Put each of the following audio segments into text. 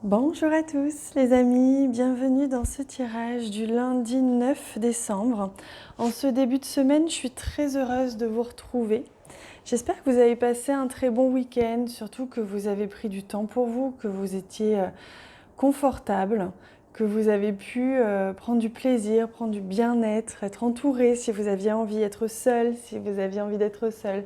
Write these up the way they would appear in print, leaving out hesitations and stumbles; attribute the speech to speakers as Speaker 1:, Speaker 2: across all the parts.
Speaker 1: Bonjour à tous les amis, bienvenue dans ce tirage du lundi 9 décembre. En ce début de semaine, je suis très heureuse de vous retrouver. J'espère que vous avez passé un très bon week-end, surtout que vous avez pris du temps pour vous, que vous étiez confortable, que vous avez pu prendre du plaisir, prendre du bien-être, être entouré si vous aviez envie d'être seul, si vous aviez envie d'être seul.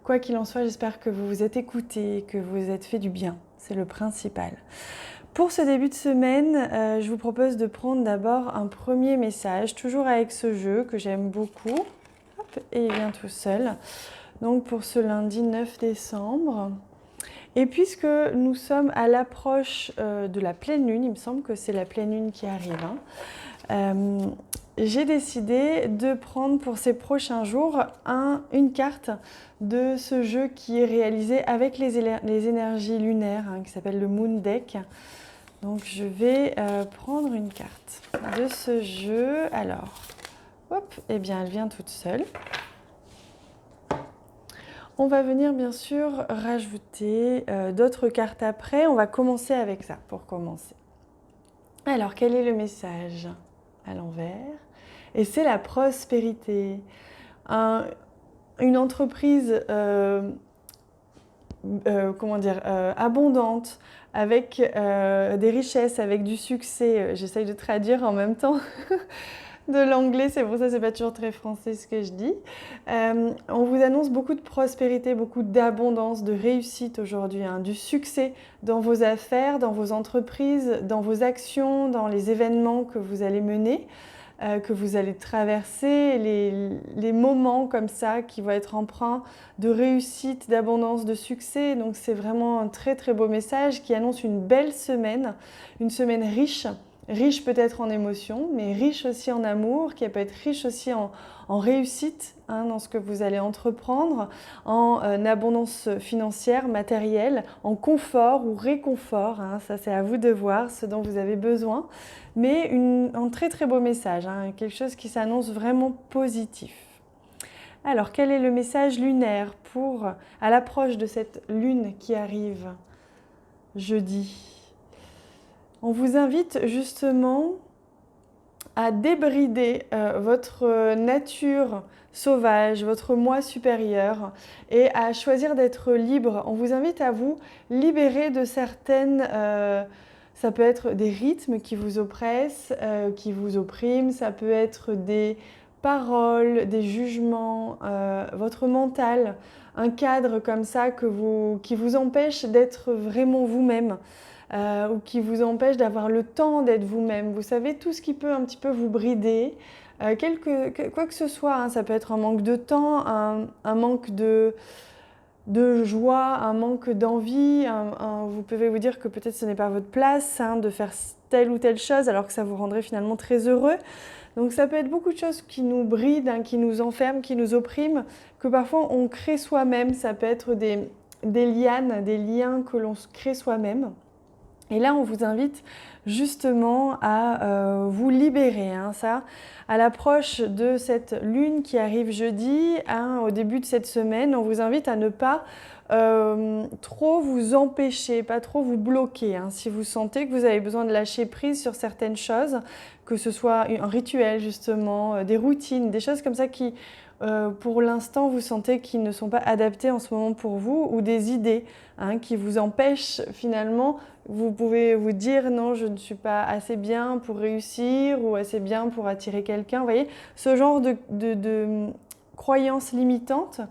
Speaker 1: Quoi qu'il en soit, j'espère que vous vous êtes écouté, que vous vous êtes fait du bien, c'est le principal. Pour ce début de semaine, je vous propose de prendre d'abord un premier message, toujours avec ce jeu que j'aime beaucoup. Hop, et il vient tout seul. Donc pour ce lundi 9 décembre. Et puisque nous sommes à l'approche de la pleine lune, il me semble que c'est la pleine lune qui arrive, j'ai décidé de prendre pour ces prochains jours une carte de ce jeu qui est réalisé avec les énergies lunaires, qui s'appelle le Moon Deck. Donc je vais prendre une carte de ce jeu. Alors, hop, eh bien elle vient toute seule. On va venir bien sûr rajouter d'autres cartes après. On va commencer avec ça pour commencer. Alors, quel est le message à l'envers? Et c'est la prospérité. Une entreprise abondante, avec des richesses, avec du succès. J'essaye de traduire en même temps de l'anglais, c'est pour ça que c'est pas toujours très français ce que je dis. On vous annonce beaucoup de prospérité, beaucoup d'abondance, de réussite aujourd'hui, du succès dans vos affaires, dans vos entreprises, dans vos actions, dans les événements que vous allez mener. Que vous allez traverser, les moments comme ça qui vont être empreints de réussite, d'abondance, de succès. Donc c'est vraiment un très très beau message qui annonce une belle semaine, une semaine riche. Riche peut-être en émotions, mais riche aussi en amour, qui peut être riche aussi en réussite dans ce que vous allez entreprendre, en abondance financière, matérielle, en confort ou réconfort. Ça, c'est à vous de voir ce dont vous avez besoin. Mais un très très beau message, quelque chose qui s'annonce vraiment positif. Alors, quel est le message lunaire à l'approche de cette lune qui arrive jeudi ? On vous invite justement à débrider votre nature sauvage, votre moi supérieur et à choisir d'être libre. On vous invite à vous libérer de certaines... ça peut être des rythmes qui vous oppressent, qui vous oppriment, ça peut être des paroles, des jugements, votre mental, un cadre comme ça qui vous empêche d'être vraiment vous-même. Ou qui vous empêche d'avoir le temps d'être vous-même. Vous savez, tout ce qui peut un petit peu vous brider, quoi que ce soit, ça peut être un manque de temps, un manque de joie, un manque d'envie, vous pouvez vous dire que peut-être ce n'est pas votre place de faire telle ou telle chose alors que ça vous rendrait finalement très heureux. Donc ça peut être beaucoup de choses qui nous brident, qui nous enferment, qui nous oppriment, que parfois on crée soi-même. Ça peut être des lianes, des liens que l'on crée soi-même. Et là, on vous invite justement à vous libérer, ça, à l'approche de cette lune qui arrive jeudi, au début de cette semaine, on vous invite à ne pas trop vous empêcher, pas trop vous bloquer. Si vous sentez que vous avez besoin de lâcher prise sur certaines choses, que ce soit un rituel justement, des routines, des choses comme ça qui, pour l'instant, vous sentez qu'ils ne sont pas adaptés en ce moment pour vous, ou des idées qui vous empêchent finalement. Vous pouvez vous dire non, je ne suis pas assez bien pour réussir ou assez bien pour attirer quelqu'un. Vous voyez, ce genre de croyances limitantes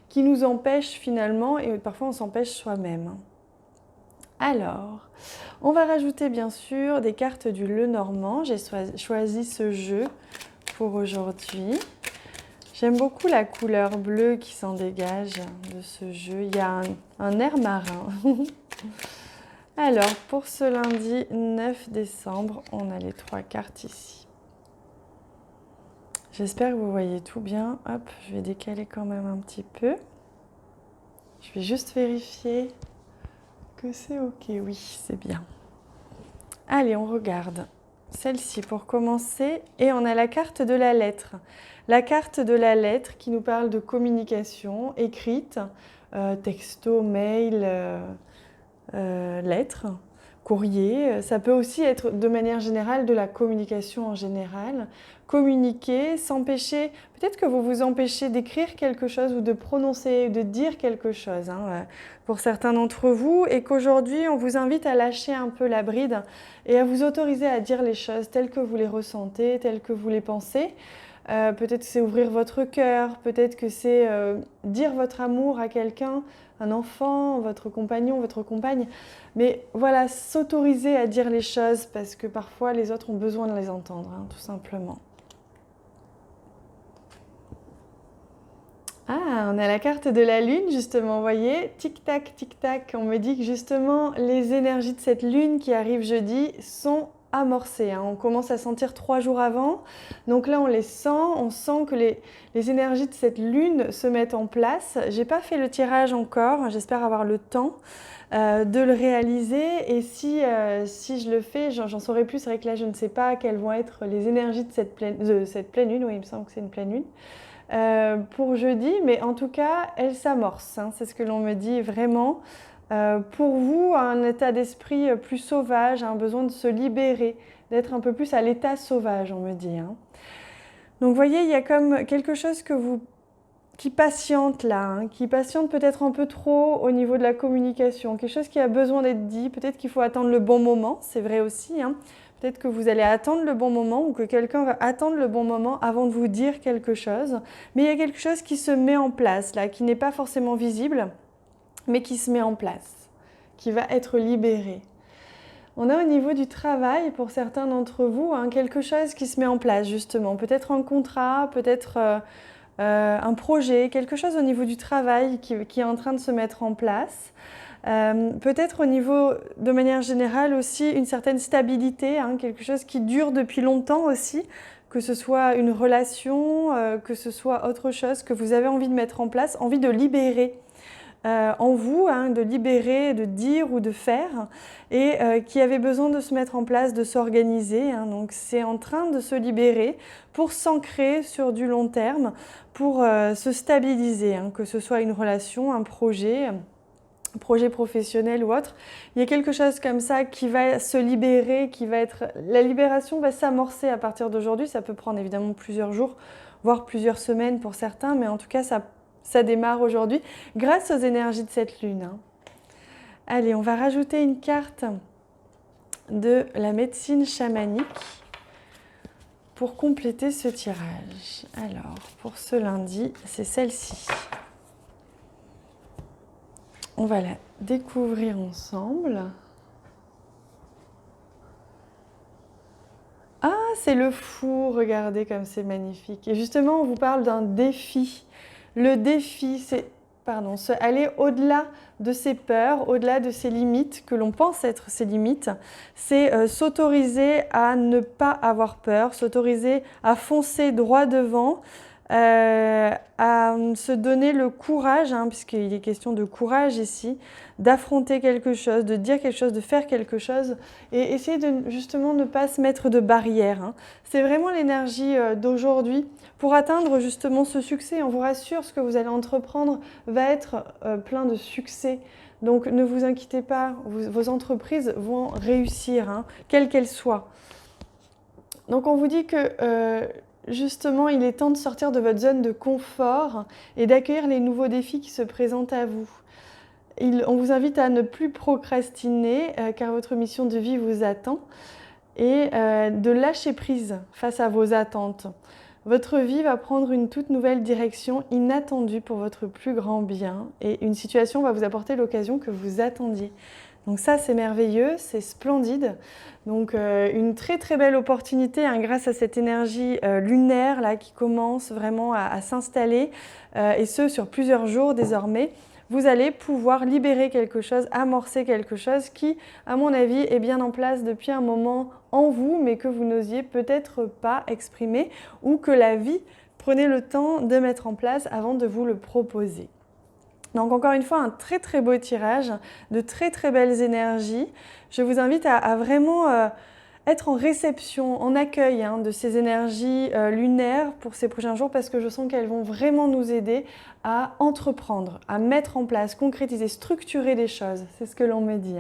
Speaker 1: qui nous empêchent finalement, et parfois on s'empêche soi-même. Alors, on va rajouter bien sûr des cartes du Lenormand. J'ai choisi ce jeu pour aujourd'hui. J'aime beaucoup la couleur bleue qui s'en dégage de ce jeu. Il y a un air marin. Alors, pour ce lundi 9 décembre, on a les 3 cartes ici. J'espère que vous voyez tout bien. Hop, je vais décaler quand même un petit peu. Je vais juste vérifier que c'est OK. Oui, c'est bien. Allez, on regarde celle-ci pour commencer. Et on a la carte de la lettre. La carte de la lettre qui nous parle de communication écrite, texto, mail, lettres, courrier, ça peut aussi être de manière générale de la communication en général. Communiquer, s'empêcher, peut-être que vous vous empêchez d'écrire quelque chose ou de prononcer, de dire quelque chose pour certains d'entre vous, et qu'aujourd'hui on vous invite à lâcher un peu la bride et à vous autoriser à dire les choses telles que vous les ressentez, telles que vous les pensez. Peut-être que c'est ouvrir votre cœur, peut-être que c'est dire votre amour à quelqu'un, un enfant, votre compagnon, votre compagne. Mais voilà, s'autoriser à dire les choses parce que parfois les autres ont besoin de les entendre, tout simplement. Ah, on a la carte de la lune justement, vous voyez, tic-tac, tic-tac. On me dit que justement les énergies de cette lune qui arrive jeudi sont amorcées. On commence à sentir 3 jours avant. Donc là, on les sent, on sent que les énergies de cette lune se mettent en place. J'ai pas fait le tirage encore, j'espère avoir le temps de le réaliser. Et si je le fais, j'en saurai plus. C'est vrai que là, je ne sais pas quelles vont être les énergies de cette pleine lune. Oui, il me semble que c'est une pleine lune. Pour jeudi, mais en tout cas, elle s'amorce. C'est ce que l'on me dit vraiment. Pour vous, un état d'esprit plus sauvage, un besoin de se libérer, d'être un peu plus à l'état sauvage, on me dit. Donc, vous voyez, il y a comme quelque chose qui patiente là, qui patiente peut-être un peu trop au niveau de la communication, quelque chose qui a besoin d'être dit, peut-être qu'il faut attendre le bon moment, c'est vrai aussi. Peut-être que vous allez attendre le bon moment ou que quelqu'un va attendre le bon moment avant de vous dire quelque chose. Mais il y a quelque chose qui se met en place là, qui n'est pas forcément visible, mais qui se met en place, qui va être libéré. On a au niveau du travail, pour certains d'entre vous, quelque chose qui se met en place justement. Peut-être un contrat, peut-être un projet, quelque chose au niveau du travail qui est en train de se mettre en place. Peut-être au niveau, de manière générale aussi, une certaine stabilité, quelque chose qui dure depuis longtemps aussi, que ce soit une relation, que ce soit autre chose que vous avez envie de mettre en place, envie de libérer en vous, de libérer, de dire ou de faire, et qui avait besoin de se mettre en place, de s'organiser. Donc c'est en train de se libérer pour s'ancrer sur du long terme, pour se stabiliser, que ce soit une relation, un projet professionnel ou autre. Il y a quelque chose comme ça qui va se libérer, la libération va s'amorcer à partir d'aujourd'hui. Ça peut prendre évidemment plusieurs jours, voire plusieurs semaines pour certains, mais en tout cas ça démarre aujourd'hui grâce aux énergies de cette lune. Allez, on va rajouter une carte de la médecine chamanique pour compléter ce tirage. Alors, pour ce lundi, c'est celle-ci. On va la découvrir ensemble. Ah, c'est le fou, regardez comme c'est magnifique. Et justement, on vous parle d'un défi. Le défi, c'est aller au-delà de ses peurs, au-delà de ses limites, que l'on pense être ses limites. C'est s'autoriser à ne pas avoir peur, s'autoriser à foncer droit devant, à se donner le courage, puisqu'il est question de courage ici, d'affronter quelque chose, de dire quelque chose, de faire quelque chose, et essayer de justement ne pas se mettre de barrières. C'est vraiment l'énergie d'aujourd'hui pour atteindre justement ce succès. On vous rassure, ce que vous allez entreprendre va être plein de succès. Donc ne vous inquiétez pas, vos entreprises vont réussir, quelles qu'elles soient. Donc on vous dit que justement, il est temps de sortir de votre zone de confort et d'accueillir les nouveaux défis qui se présentent à vous. On vous invite à ne plus procrastiner car votre mission de vie vous attend et de lâcher prise face à vos attentes. Votre vie va prendre une toute nouvelle direction inattendue pour votre plus grand bien et une situation va vous apporter l'occasion que vous attendiez. Donc ça, c'est merveilleux, c'est splendide. Donc une très très belle opportunité grâce à cette énergie lunaire là, qui commence vraiment à s'installer et ce sur plusieurs jours désormais. Vous allez pouvoir libérer quelque chose, amorcer quelque chose qui, à mon avis, est bien en place depuis un moment en vous, mais que vous n'osiez peut-être pas exprimer ou que la vie prenait le temps de mettre en place avant de vous le proposer. Donc encore une fois, un très très beau tirage, de très très belles énergies. Je vous invite à vraiment être en réception, en accueil de ces énergies lunaires pour ces prochains jours parce que je sens qu'elles vont vraiment nous aider à entreprendre, à mettre en place, concrétiser, structurer des choses. C'est ce que l'on me dit.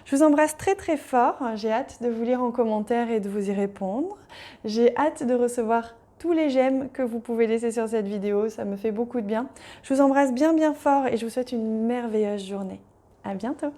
Speaker 1: Je vous embrasse très très fort. J'ai hâte de vous lire en commentaire et de vous y répondre. J'ai hâte de recevoir tous les j'aime que vous pouvez laisser sur cette vidéo. Ça me fait beaucoup de bien. Je vous embrasse bien bien fort et je vous souhaite une merveilleuse journée. À bientôt.